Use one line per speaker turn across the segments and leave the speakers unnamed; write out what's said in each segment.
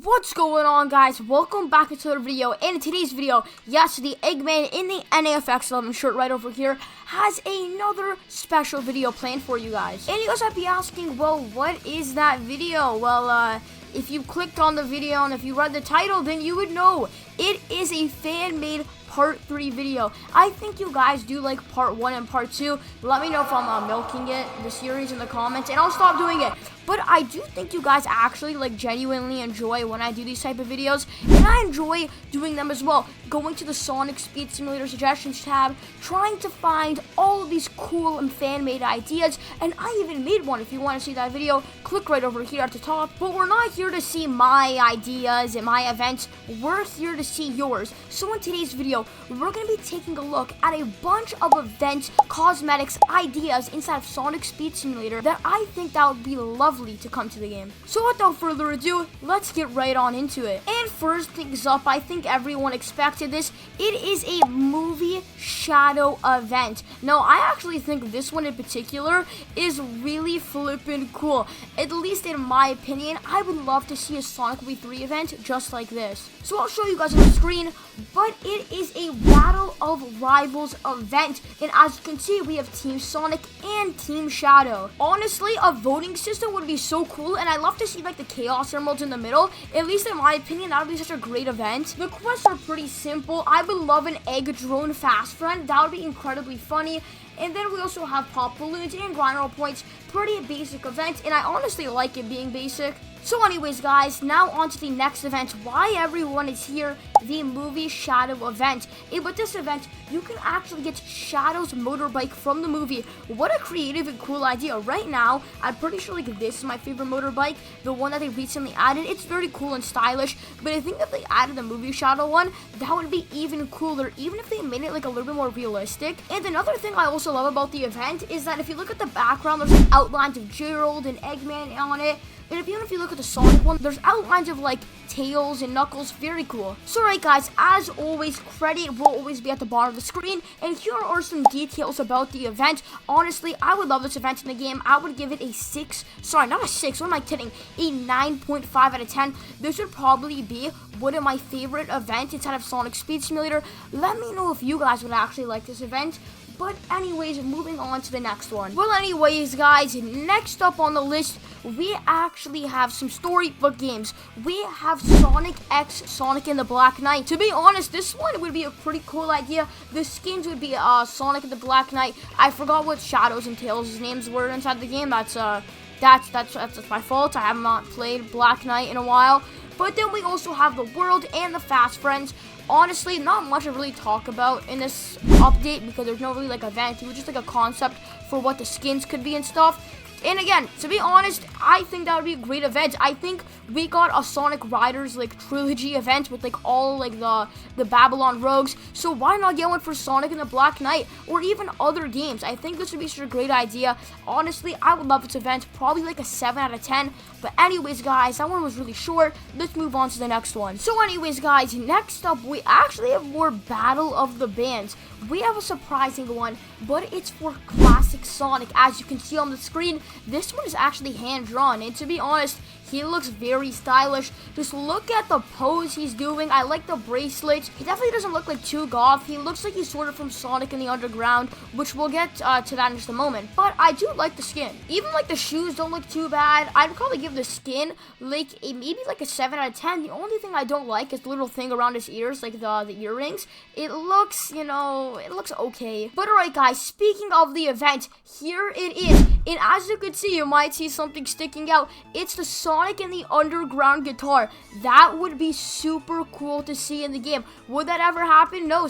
What's going on, guys? Welcome back to another video. And in today's video, yes, the Eggman in the NAFX 11 shirt right over here has another special video planned for you guys. And you guys might be asking, well, what is that video? Well, if you clicked on the video and if you read the title, then you would know it is a fan-made part 3 video. I think you guys do like part 1 and part 2. Let me know if I'm milking the series in the comments, and I'll stop doing it. But I do think you guys actually like genuinely enjoy when I do these type of videos, and I enjoy doing them as well. Going to the Sonic Speed Simulator suggestions tab, trying to find all of these cool and fan-made ideas, and I even made one. If you want to see that video, click right over here at the top. But we're not here to see my ideas and my events, we're here to see yours. So in today's video, we're going to be taking a look at a bunch of events, cosmetics, ideas inside of Sonic Speed Simulator that I think that would be lovely to come to the game. So without further ado, let's get right on into it. And first things up, I think everyone expected this. It is a movie shadow event. Now, I actually think this one in particular is really flippin' cool. At least in my opinion, I would love to see a Sonic Movie 3 event just like this. So I'll show you guys on the screen, but it is a Battle of Rivals event. And as you can see, we have Team Sonic and Team Shadow. Honestly, a voting system would be so cool, and I love to see like the Chaos Emeralds in the middle. At least in my opinion, that would be such a great event. The quests are pretty simple. I would love an egg drone fast friend. That would be incredibly funny. And then we also have pop balloons and grind roll points. Pretty basic event, and I honestly like it being basic. So anyways, guys, now on to the next event. Why everyone is here, the movie Shadow event. And with this event, you can actually get Shadow's motorbike from the movie. What a creative and cool idea. Right now, I'm pretty sure like this is my favorite motorbike, the one that they recently added. It's very cool and stylish, but I think if they added the movie Shadow one, that would be even cooler, even if they made it like a little bit more realistic. And another thing I also love about the event is that if you look at the background, there's like outlines of Gerald and Eggman on it. And even if you look at the Sonic one, there's outlines of like Tails and Knuckles. Very cool. So right guys, as always, credit will always be at the bottom of the screen. And here are some details about the event. Honestly, I would love this event in the game. I would give it a 6. Sorry, not a 6. What am I kidding? A 9.5 out of 10. This would probably be one of my favorite events inside of Sonic Speed Simulator. Let me know if you guys would actually like this event. But anyways, moving on to the next one. Well, anyways, guys, next up on the list, we actually have some Storybook games. We have Sonic X, Sonic and the Black Knight. To be honest, this one would be a pretty cool idea. The skins would be Sonic and the Black Knight. I forgot what Shadows and Tails' names were inside the game. That's my fault. I have not played Black Knight in a while. But then we also have the World and the Fast Friends. Honestly, not much to really talk about in this update because there's no really like event. It was just like a concept for what the skins could be and stuff. And again, to be honest, I think that would be a great event. I think we got a Sonic Riders like trilogy event with like all like the Babylon Rogues. So why not get one for Sonic and the Black Knight or even other games? I think this would be such a great idea. Honestly, I would love this event. Probably like a 7 out of 10. But anyways, guys, that one was really short. Let's move on to the next one. So anyways, guys, next up, we actually have more Battle of the Bands. We have a surprising one, but it's for classic Sonic. As you can see on the screen, this one is actually hand-drawn, and to be honest, he looks very stylish. Just look at the pose he's doing. I like the bracelet. He definitely doesn't look like too goth. He looks like he's sort of from Sonic in the Underground, which we'll get to that in just a moment. But I do like the skin. Even like the shoes don't look too bad. I'd probably give the skin like maybe like a 7 out of 10. The only thing I don't like is the little thing around his ears, like the earrings. It looks, you know, it looks okay. But alright guys, speaking of the event, here it is. And as you can see, you might see something sticking out. It's the Sonic in the Underground guitar. That would be super cool to see in the game. Would that ever happen? No,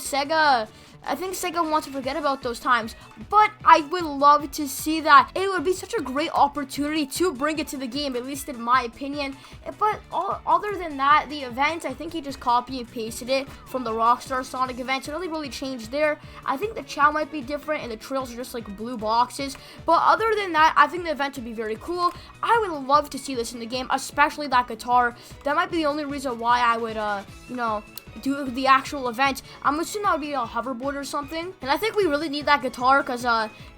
I think Sega wants to forget about those times, but I would love to see that. It would be such a great opportunity to bring it to the game, at least in my opinion. But other than that, the event, I think he just copied and pasted it from the Rockstar Sonic event, so nothing really changed there. I think the chow might be different, and the trails are just like blue boxes. But other than that, I think the event would be very cool. I would love to see this in the game, especially that guitar. That might be the only reason why I would, do the actual event, I'm assuming that would be a hoverboard or something. And I think we really need that guitar because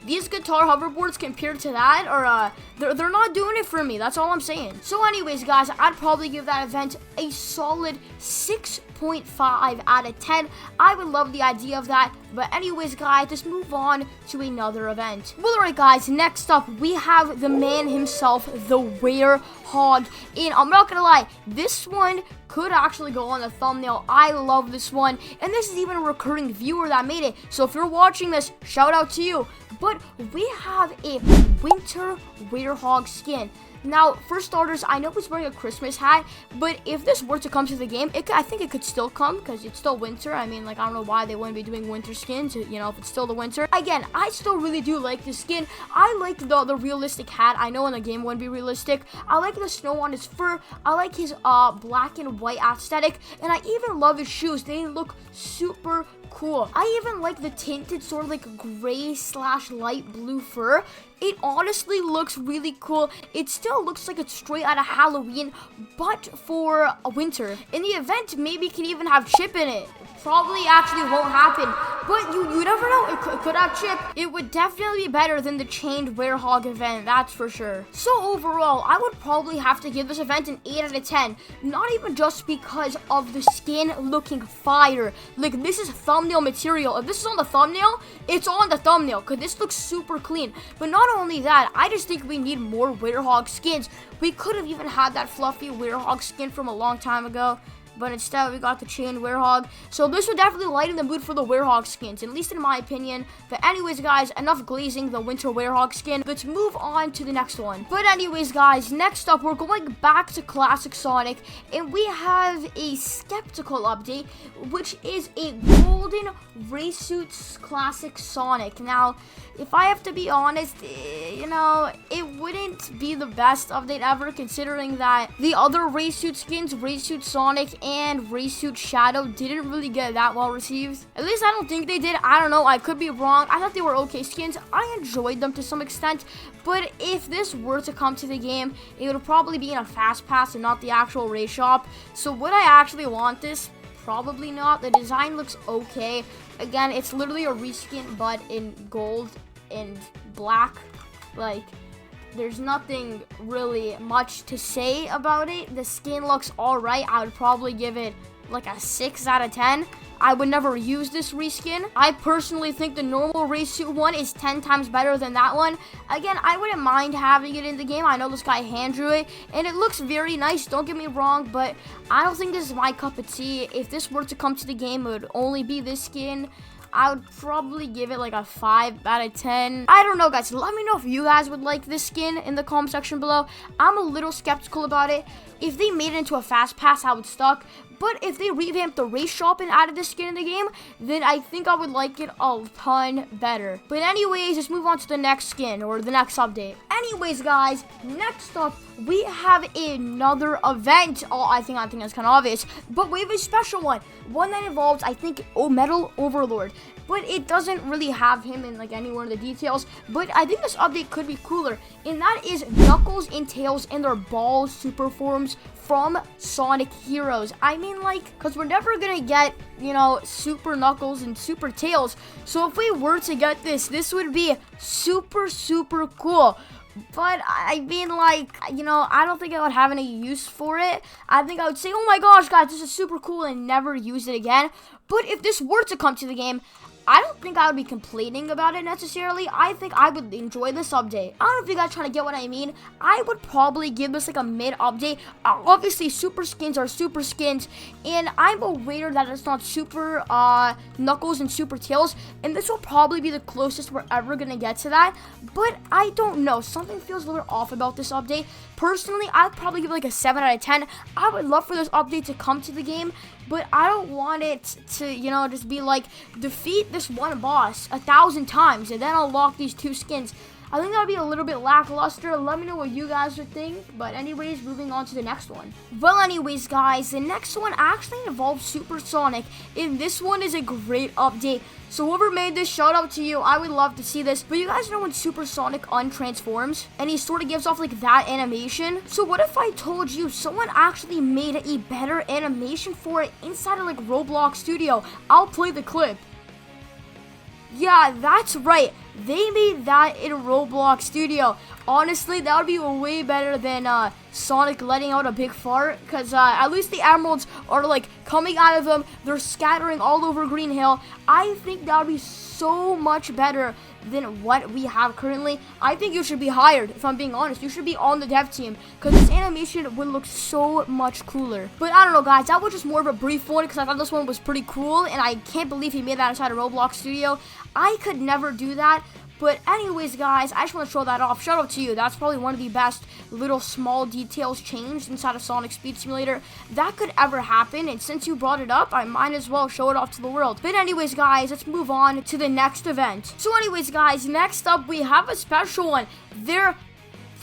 these guitar hoverboards compared to that are they're not doing it for me. That's all I'm saying. So anyways, guys, I'd probably give that event a solid 6.5 out of 10. I would love the idea of that. But anyways, guys, let's move on to another event. Well, alright, guys, next up, we have the man himself, the Werehog. And I'm not gonna lie, this one could actually go on the thumbnail. I love this one. And this is even a recurring viewer that made it. So if you're watching this, shout out to you. But we have a winter Werehog skin. Now, for starters, I know he's wearing a Christmas hat, but if this were to come to the game, I think it could still come because it's still winter. I mean, like, I don't know why they wouldn't be doing winter skins, you know, if it's still the winter. Again, I still really do like the skin. I like the realistic hat. I know in the game it wouldn't be realistic. I like the snow on his fur. I like his black and white aesthetic, and I even love his shoes. They look super cool. I even like the tinted sort of like gray / light blue fur. It honestly looks really cool. It still looks like it's straight out of Halloween, but for a winter. In the event, maybe it can even have Chip in it. Probably actually won't happen, but you never know. It could have Chip. It would definitely be better than the chained Werehog event, that's for sure. So overall, I would probably have to give this event an 8 out of 10. Not even just because of the skin looking fire. Like, this is thumbnail material. If this is on the thumbnail, it's on the thumbnail because this looks super clean. But not only that, I just think we need more Werehog skins. We could have even had that fluffy Werehog skin from a long time ago, but instead we got the chained Werehog. So this would definitely lighten the mood for the Werehog skins, at least in my opinion. But anyways, guys, enough glazing the winter Werehog skin. Let's move on to the next one. But anyways, guys, next up, we're going back to classic Sonic, and we have a skeptical update, which is a golden race suits classic Sonic. Now, if I have to be honest, you know, it wouldn't be the best update ever, considering that the other race suit skins, race suit Sonic and race suit Shadow, didn't really get that well received. At least I don't think they did. I don't know, I could be wrong. I thought they were okay skins. I enjoyed them to some extent, but if this were to come to the game, it would probably be in a fast pass and not the actual race shop. So would I actually want this? Probably not. The design looks okay. Again, it's literally a reskin, but in gold and black. Like, there's nothing really much to say about it. The skin looks alright. I would probably give it like a 6 out of 10. I would never use this reskin. I personally think the normal race suit one is 10 times better than that one. Again, I wouldn't mind having it in the game. I know this guy hand drew it, and it looks very nice, don't get me wrong, but I don't think this is my cup of tea. If this were to come to the game, it would only be this skin. I would probably give it like a 5 out of 10. I don't know, guys. Let me know if you guys would like this skin in the comment section below. I'm a little skeptical about it. If they made it into a fast pass, I would stuck. But if they revamped the race shop and added this skin in the game, then I think I would like it a ton better. But anyways, let's move on to the next skin or the next update. Anyways, guys, next up, we have another event. Oh, I think that's kind of obvious. But we have a special one. One that involves, I think, Metal Overlord. But it doesn't really have him in like anywhere in the details. But I think this update could be cooler. And that is Knuckles and Tails and their ball super forms from Sonic Heroes. I mean, like, because we're never gonna get, you know, Super Knuckles and Super Tails. So if we were to get this would be super, super cool. But I mean, like, you know, I don't think I would have any use for it. I think I would say, oh my gosh, guys, this is super cool, and never use it again. But if this were to come to the game, I don't think I would be complaining about it necessarily. I think I would enjoy this update. I don't know if you guys trying to get what I mean. I would probably give this like a mid update. Obviously, super skins are super skins, and I'm aware that it's not Super Knuckles and Super Tails, and this will probably be the closest we're ever gonna get to that. But I don't know. Something feels a little off about this update. Personally, I'd probably give it like a 7 out of 10. I would love for this update to come to the game, but I don't want it to, you know, just be like, defeat this one boss 1,000 times and then unlock these 2 skins. I think that would be a little bit lackluster. Let me know what you guys would think. But anyways, moving on to the next one. Well, anyways, guys, the next one actually involves Supersonic, and this one is a great update. So whoever made this, shout out to you. I would love to see this. But you guys know when Supersonic untransforms and he sort of gives off like that animation? So what if I told you someone actually made a better animation for it inside of like Roblox Studio? I'll play the clip. Yeah, that's right. They made that in Roblox Studio. Honestly, that would be way better than Sonic letting out a big fart, because at least the emeralds are like coming out of them. They're scattering all over Green Hill. I think that would be so much better than what we have currently. I think you should be hired, if I'm being honest. You should be on the dev team, because this animation would look so much cooler. But I don't know, guys, that was just more of a brief one, because I thought this one was pretty cool, and I can't believe he made that inside of Roblox Studio. I could never do that. But anyways, guys, I just want to show that off. Shout out to you. That's probably one of the best little small details changed inside of Sonic Speed Simulator that could ever happen. And since you brought it up, I might as well show it off to the world. But anyways, guys, let's move on to the next event. So anyways, guys, next up, we have a special one. They're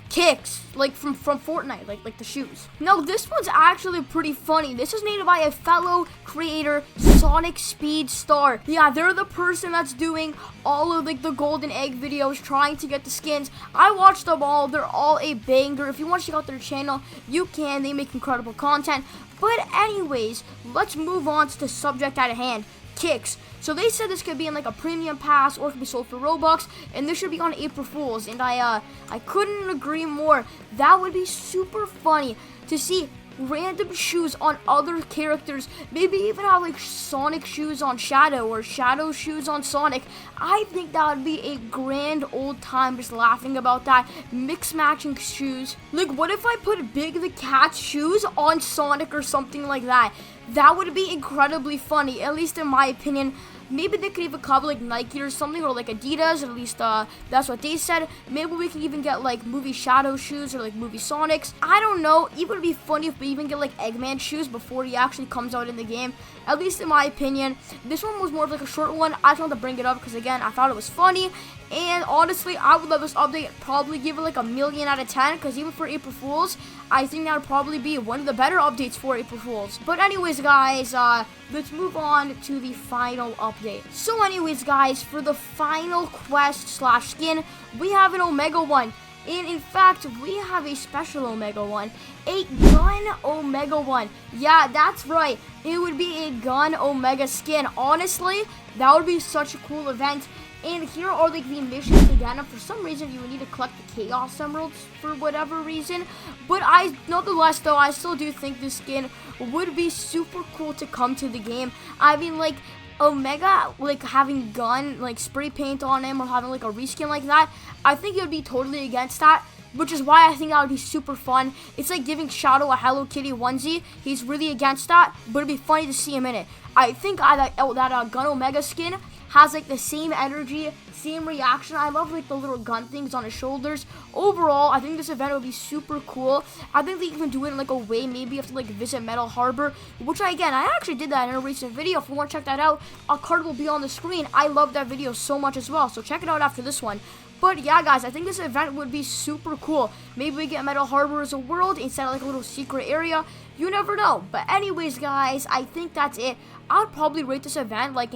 kicks, like from Fortnite, like the shoes. No, this one's actually pretty funny. This is made by a fellow creator, Sonic Speed Star. Yeah, they're the person that's doing all of like the golden egg videos, trying to get the skins. I watched them all. They're all a banger. If you want to check out their channel, you can. They make incredible content. But anyways, let's move on to the subject at hand. Kicks. So they said this could be in like a premium pass or it could be sold for Robux, and this should be on April Fools, and I couldn't agree more. That would be super funny to see random shoes on other characters, maybe even have like Sonic shoes on Shadow or Shadow shoes on Sonic. I think that would be a grand old time just laughing about that. Mix matching shoes. Like, what if I put Big the Cat's shoes on Sonic or something like that? That would be incredibly funny, at least in my opinion. Maybe they could even cover like Nike or something, or like Adidas, at least that's what they said. Maybe we can even get like movie Shadow shoes or like movie Sonics. I don't know. It would be funny if we even get like Eggman shoes before he actually comes out in the game. At least in my opinion. This one was more of like a short one. I just wanted to bring it up because again, I thought it was funny. And honestly, I would love this update. Probably give it like a 1,000,000 out of 10, because even for April Fools, I think that would probably be one of the better updates for April Fools. But anyways, guys, let's move on to the final update. So anyways, guys, for the final quest/skin, we have an Omega one. And in fact, we have a special Omega one, a gun Omega one. Yeah, that's right. It would be a gun Omega skin. Honestly, that would be such a cool event. And here are like the missions again. And for some reason, you would need to collect the Chaos Emeralds for whatever reason. But nonetheless, though, I still do think this skin would be super cool to come to the game. I mean, like, Omega, like, having gun, like, spray paint on him or having, like, a reskin like that, I think it would be totally against that, which is why I think that would be super fun. It's like giving Shadow a Hello Kitty onesie. He's really against that, but it'd be funny to see him in it. I think that Gun Omega skin has, like, the same energy, same reaction. I love, like, the little gun things on his shoulders. Overall, I think this event would be super cool. I think they even do it in, like, a way maybe you have to, like, visit Metal Harbor, which I actually did that in a recent video. If you want to check that out, a card will be on the screen. I love that video so much as well, so check it out after this one. But yeah, guys, I think this event would be super cool. Maybe we get Metal Harbor as a world instead of like a little secret area. You never know. But anyways, guys, I think that's it. I would probably rate this event like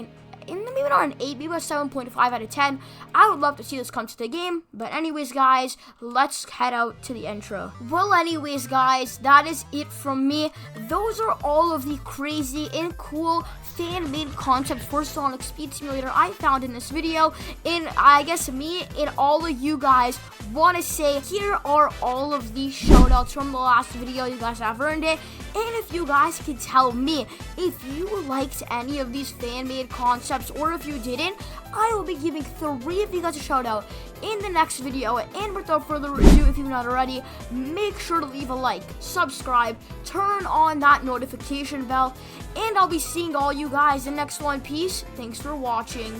maybe not an 8, maybe a 7.5 out of 10. I would love to see this come to the game. But anyways, guys, let's head out to the intro. Well, anyways, guys, that is it from me. Those are all of the crazy and cool fan-made concepts for Sonic Speed Simulator I found in this video, and I guess me and all of you guys want to say here are all of the shoutouts from the last video. You guys have earned it, and if you guys could tell me if you liked any of these fan-made concepts or if you didn't, I will be giving 3 of you guys a shout out in the next video. And without further ado, if you're not already, make sure to leave a like, subscribe, turn on that notification bell, and I'll be seeing all you guys in the next one. Peace. Thanks for watching.